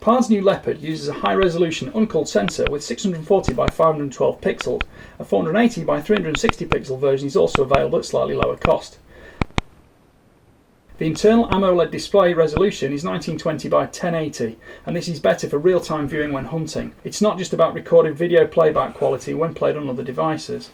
PARD's new Leopard uses a high-resolution uncooled sensor with 640 by 512 pixels. A 480 by 360 pixel version is also available at slightly lower cost. The internal AMOLED display resolution is 1920 by 1080, and this is better for real-time viewing when hunting. It's not just about recording video playback quality when played on other devices.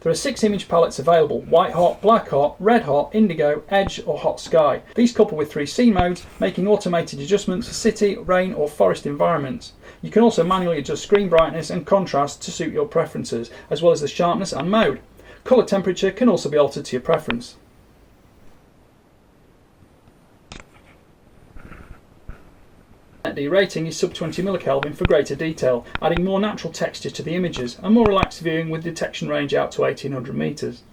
There are 6 image palettes available: white hot, black hot, red hot, indigo, edge or hot sky. These couple with 3 scene modes, making automated adjustments for city, rain or forest environments. You can also manually adjust screen brightness and contrast to suit your preferences, as well as the sharpness and mode. Colour temperature can also be altered to your preference. Net D rating is sub 20 millikelvin for greater detail, adding more natural texture to the images and more relaxed viewing with detection range out to 1800 metres.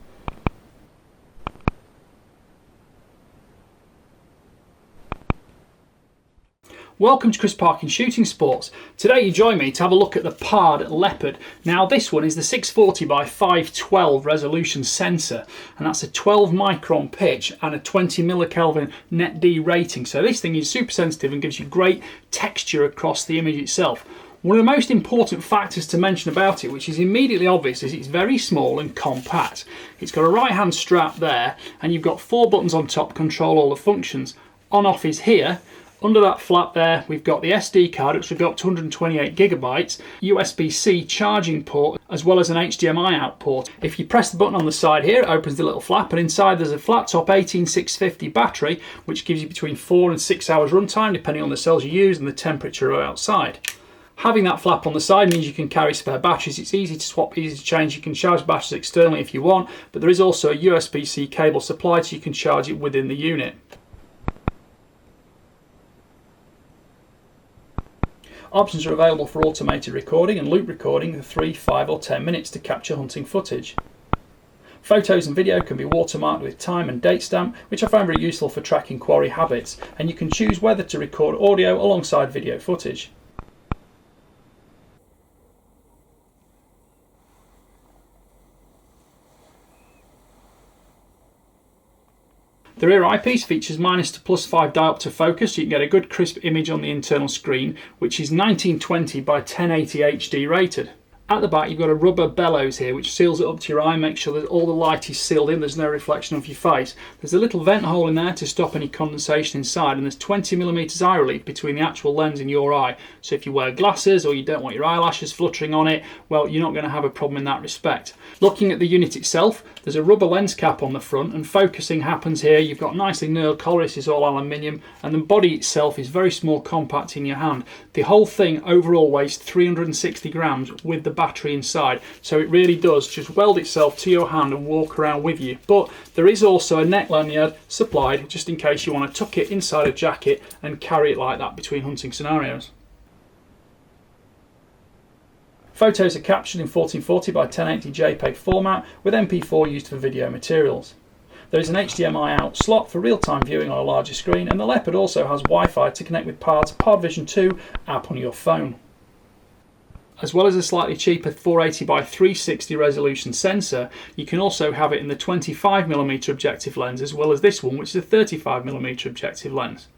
Welcome to Chris Parkin Shooting Sports. Today you join me to have a look at the PARD Leopard. Now this one is the 640 by 512 resolution sensor, and that's a 12 micron pitch and a 20 millikelvin net D rating. So this thing is super sensitive and gives you great texture across the image itself. One of the most important factors to mention about it, which is immediately obvious, is it's very small and compact. It's got a right hand strap there, and you've got 4 buttons on top to control all the functions. On off is here. Under that flap there, we've got the SD card, which will go up to 128 gigabytes, USB-C charging port, as well as an HDMI out port. If you press the button on the side here, it opens the little flap, and inside there's a flat top 18650 battery, which gives you between 4 and 6 hours runtime, depending on the cells you use and the temperature outside. Having that flap on the side means you can carry spare batteries. It's easy to swap, easy to change. You can charge batteries externally if you want, but there is also a USB-C cable supplied, so you can charge it within the unit. Options are available for automated recording and loop recording of 3, 5 or 10 minutes to capture hunting footage. Photos and video can be watermarked with time and date stamp, which I find very useful for tracking quarry habits, and you can choose whether to record audio alongside video footage. The rear eyepiece features minus to plus 5 diopter focus, so you can get a good crisp image on the internal screen, which is 1920 by 1080 HD rated. At the back you've got a rubber bellows here which seals it up to your eye, makes sure that all the light is sealed in, there's no reflection of your face. There's a little vent hole in there to stop any condensation inside, and there's 20mm eye relief between the actual lens and your eye. So if you wear glasses or you don't want your eyelashes fluttering on it, well, you're not going to have a problem in that respect. Looking at the unit itself, there's a rubber lens cap on the front and focusing happens here. You've got nicely knurled collar, this is all aluminium, and the body itself is very small, compact in your hand. The whole thing overall weighs 360 grams with the battery inside, so it really does just weld itself to your hand and walk around with you. But there is also a neck lanyard supplied just in case you want to tuck it inside a jacket and carry it like that between hunting scenarios. Photos are captured in 1440 by 1080 JPEG format with MP4 used for video materials. There is an HDMI out slot for real-time viewing on a larger screen, and the Leopard also has Wi-Fi to connect with PARD's PARD Vision 2 app on your phone. As well as a slightly cheaper 480 by 360 resolution sensor, you can also have it in the 25mm objective lens, as well as this one, which is a 35mm objective lens.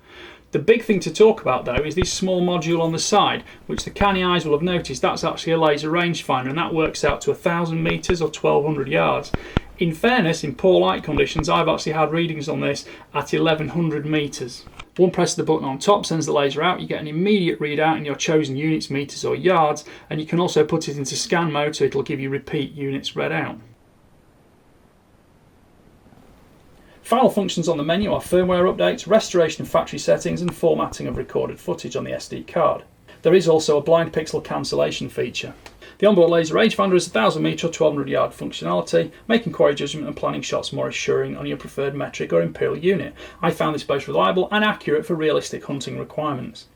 The big thing to talk about though is this small module on the side, which the canny eyes will have noticed that's actually a laser rangefinder, and that works out to 1000 metres or 1200 yards. In fairness, in poor light conditions, I've actually had readings on this at 1100 metres. One press of the button on top sends the laser out, you get an immediate readout in your chosen units, metres or yards, and you can also put it into scan mode so it'll give you repeat units read out. Final functions on the menu are firmware updates, restoration of factory settings and formatting of recorded footage on the SD card. There is also a blind pixel cancellation feature. The onboard laser rangefinder has 1000 metre or 1200 yard functionality, making quarry judgment and planning shots more assuring on your preferred metric or imperial unit. I found this both reliable and accurate for realistic hunting requirements.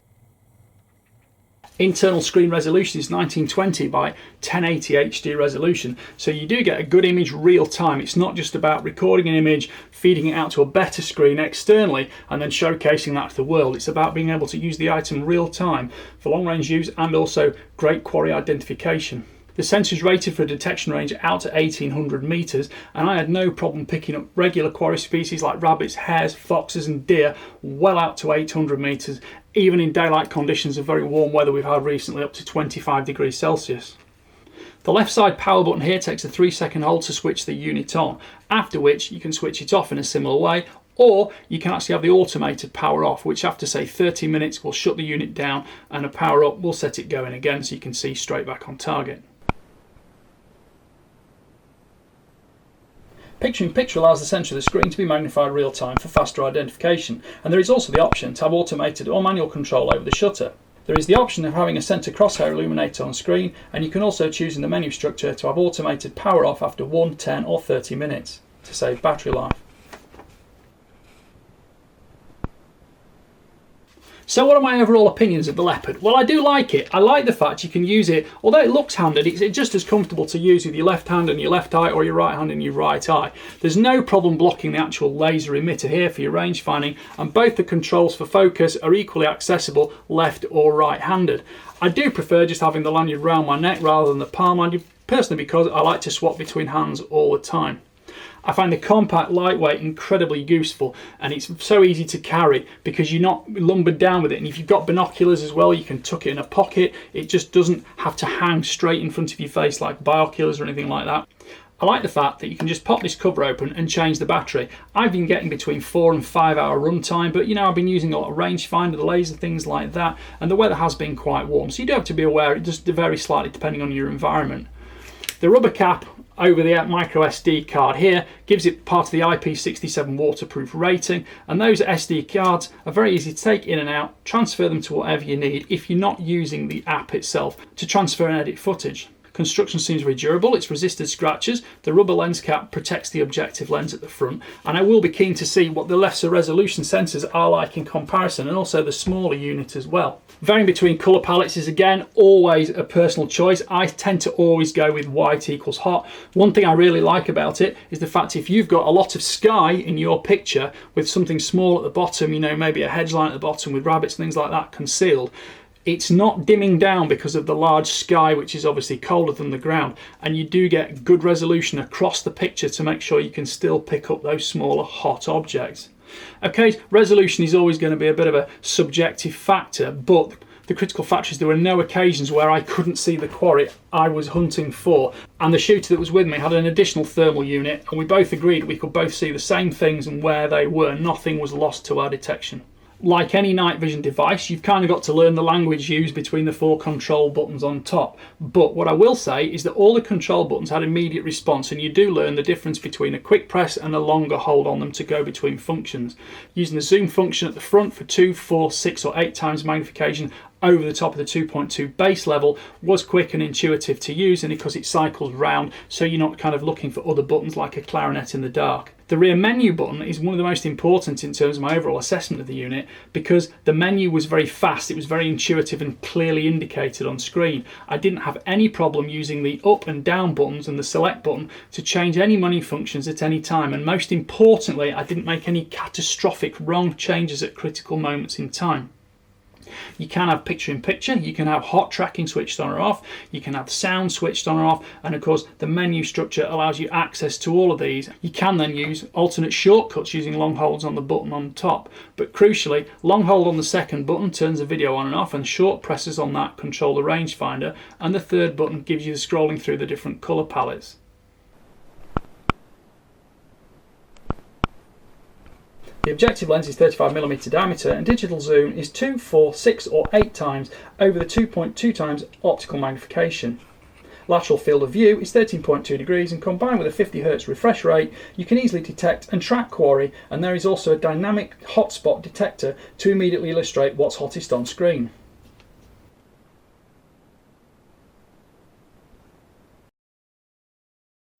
Internal screen resolution is 1920 by 1080 HD resolution, so you do get a good image real time. It's not just about recording an image, feeding it out to a better screen externally and then showcasing that to the world. It's about being able to use the item real time for long range use and also great quarry identification. The sensor is rated for a detection range out to 1800 metres, and I had no problem picking up regular quarry species like rabbits, hares, foxes and deer well out to 800 metres, even in daylight conditions of very warm weather we've had recently up to 25 degrees Celsius. The left side power button here takes a 3-second hold to switch the unit on, after which you can switch it off in a similar way, or you can actually have the automated power off, which after say 30 minutes will shut the unit down, and a power up will set it going again so you can see straight back on target. Picture-in-picture allows the centre of the screen to be magnified real time for faster identification, and there is also the option to have automated or manual control over the shutter. There is the option of having a centre crosshair illuminator on screen, and you can also choose in the menu structure to have automated power off after 1, 10 or 30 minutes to save battery life. So what are my overall opinions of the Leopard? Well, I do like it. I like the fact you can use it, although it looks handed, it's just as comfortable to use with your left hand and your left eye, or your right hand and your right eye. There's no problem blocking the actual laser emitter here for your range finding, and both the controls for focus are equally accessible left or right handed. I do prefer just having the lanyard round my neck rather than the palm lanyard, personally because I like to swap between hands all the time. I find the compact, lightweight, incredibly useful, and it's so easy to carry because you're not lumbered down with it. And if you've got binoculars as well, you can tuck it in a pocket. It just doesn't have to hang straight in front of your face like binoculars or anything like that. I like the fact that you can just pop this cover open and change the battery. I've been getting between 4 and 5 hour run time, but you know, I've been using a lot of rangefinder, the laser, things like that, and the weather has been quite warm, so you do have to be aware it does vary slightly depending on your environment. The rubber cap over the micro SD card here gives it part of the IP67 waterproof rating, and those SD cards are very easy to take in and out, transfer them to whatever you need if you're not using the app itself to transfer and edit footage. Construction seems very durable, it's resisted scratches, the rubber lens cap protects the objective lens at the front, and I will be keen to see what the lesser resolution sensors are like in comparison, and also the smaller unit as well. Varying between colour palettes is again always a personal choice. I tend to always go with white equals hot. One thing I really like about it is the fact if you've got a lot of sky in your picture with something small at the bottom, you know, maybe a hedge line at the bottom with rabbits and things like that concealed, it's not dimming down because of the large sky, which is obviously colder than the ground, and you do get good resolution across the picture to make sure you can still pick up those smaller hot objects. Okay, resolution is always going to be a bit of a subjective factor, but the critical factor is there were no occasions where I couldn't see the quarry I was hunting for, and the shooter that was with me had an additional thermal unit, and we both agreed we could both see the same things and where they were. Nothing was lost to our detection. Like any night vision device, you've kind of got to learn the language used between the 4 control buttons on top. But what I will say is that all the control buttons had immediate response, and you do learn the difference between a quick press and a longer hold on them to go between functions. Using the zoom function at the front for 2, 4, 6 or 8 times magnification over the top of the 2.2 base level was quick and intuitive to use, and because it cycles round so you're not kind of looking for other buttons like a clarinet in the dark. The rear menu button is one of the most important in terms of my overall assessment of the unit because the menu was very fast, it was very intuitive and clearly indicated on screen. I didn't have any problem using the up and down buttons and the select button to change any menu functions at any time, and most importantly I didn't make any catastrophic wrong changes at critical moments in time. You can have picture-in-picture, you can have hot tracking switched on or off, you can have sound switched on or off, and of course the menu structure allows you access to all of these. You can then use alternate shortcuts using long holds on the button on top, but crucially long hold on the second button turns the video on and off, and short presses on that control the rangefinder, and the third button gives you the scrolling through the different colour palettes. The objective lens is 35mm diameter, and digital zoom is 2, 4, 6 or 8 times over the 2.2 times optical magnification. Lateral field of view is 13.2 degrees, and combined with a 50Hz refresh rate you can easily detect and track quarry, and there is also a dynamic hotspot detector to immediately illustrate what's hottest on screen.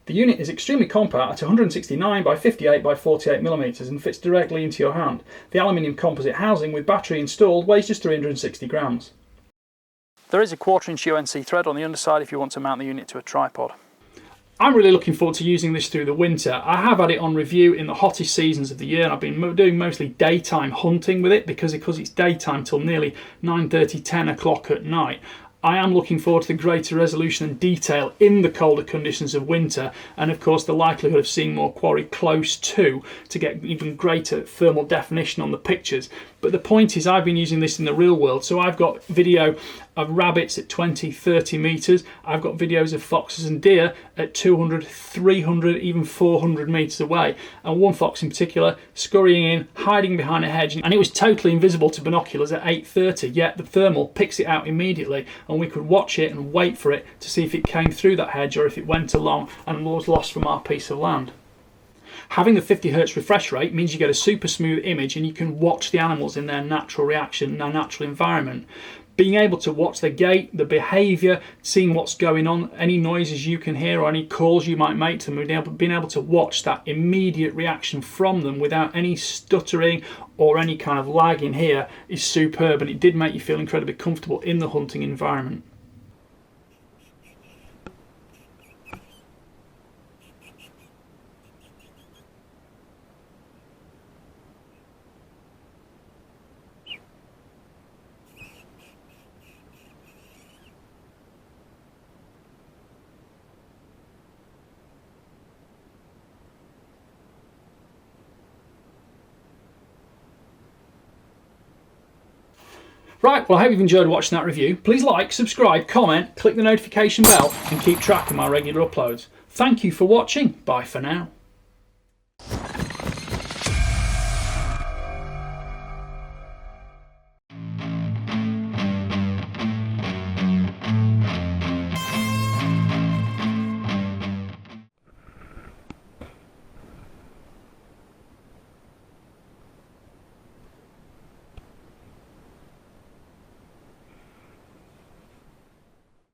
The unit is extremely compact at 169 by 58 by 48mm and fits directly into your hand. The aluminium composite housing with battery installed weighs just 360 grams. There is a 1/4" UNC thread on the underside if you want to mount the unit to a tripod. I'm really looking forward to using this through the winter. I have had it on review in the hottest seasons of the year, and I've been doing mostly daytime hunting with it because it's daytime till nearly 9:30, 10 o'clock at night. I am looking forward to the greater resolution and detail in the colder conditions of winter, and of course the likelihood of seeing more quarry close to get even greater thermal definition on the pictures. But the point is, I've been using this in the real world, so I've got video of rabbits at 20-30 metres, I've got videos of foxes and deer at 200, 300, even 400 metres away, and one fox in particular scurrying in, hiding behind a hedge, and it was totally invisible to binoculars at 8:30, yet the thermal picks it out immediately, and we could watch it and wait for it to see if it came through that hedge or if it went along and was lost from our piece of land. Having the 50 Hz refresh rate means you get a super smooth image and you can watch the animals in their natural reaction, their natural environment. Being able to watch the gait, the behaviour, seeing what's going on, any noises you can hear or any calls you might make to them, being able to watch that immediate reaction from them without any stuttering or any kind of lag in here is superb, and it did make you feel incredibly comfortable in the hunting environment. Right, well I hope you've enjoyed watching that review. Please like, subscribe, comment, click the notification bell and keep track of my regular uploads. Thank you for watching. Bye for now.